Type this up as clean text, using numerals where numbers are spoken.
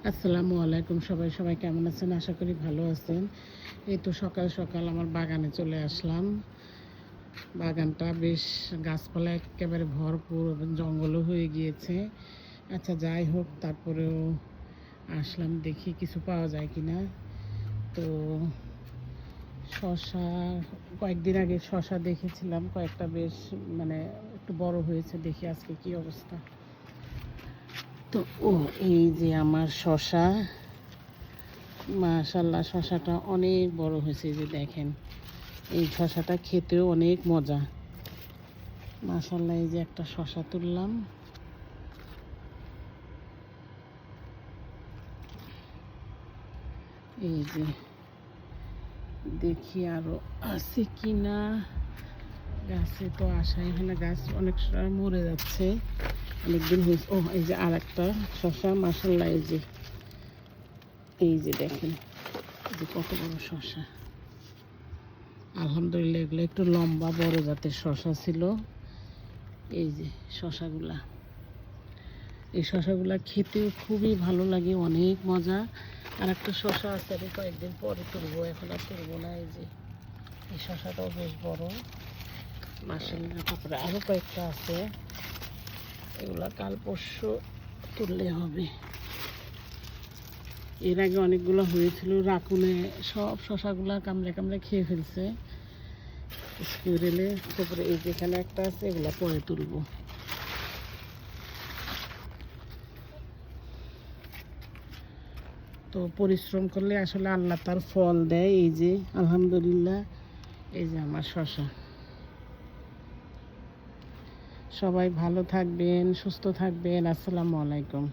আসসালামু আলাইকুম। সবাই কেমন আছেন? আশা করি ভালো আছেন। এই তো সকাল সকাল আমার বাগানে চলে আসলাম। বাগানটা বেশ গাছপালা একেবারে ভরপুর এবং জঙ্গলও হয়ে গিয়েছে। আচ্ছা, যাই হোক, তারপরেও আসলাম, দেখি কিছু পাওয়া যায় কিনা। তো শশা, কয়েকদিন আগে শশা দেখেছিলাম, কয়েকটা বেশ মানে একটু বড় হয়েছে। দেখি আজকে কি অবস্থা। তো এই যে আমার শশা, মাশাআল্লাহ, শশাটা অনেক বড় হয়েছে। যে দেখেন, এই শশাটা খেতেও অনেক মজা। মাশাআল্লাহ, এই যে একটা শশা তুললাম। এই যে দেখি আরো আছে কিনা। গাছে তো আসাই হয় না, গাছ অনেক সময় মরে যাচ্ছে, অনেকদিন হয়েছে। এই যে আর একটা শশা, মাশাআল্লাহ। এই যে দেখেন, এই যে কত বড় শশা। আলহামদুলিল্লাহ, এগুলো একটু লম্বা বড় জাতের শশা ছিল। এই যে শশাগুলা, এই শশাগুলা খেতেও খুবই ভালো লাগে, অনেক মজা। আর একটা শশা আছে, আমি কয়েকদিন পরে তুলবো, এখন আর তুলবো না। এই যে এই শশাটাও বেশ বড়, মাশাআল্লাহ। তারপরে আরও কয়েকটা আছে, এগুলা কাল পরশু তুললে হবে। এর আগে অনেকগুলো হয়েছিল, রাকুনে সব শশাগুলা কামড়ে কামড়ে খেয়ে ফেলছে স্কুরেলে। তারপরে এই যেখানে একটা আছে, এগুলা পরে তুলবো। তো পরিশ্রম করলে আসলে আল্লাহ তার ফল দেয়। এই যে আলহামদুলিল্লাহ, এই যে আমার শশা। সবাই ভালো থাকবেন, সুস্থ থাকবেন। আসসালামু আলাইকুম।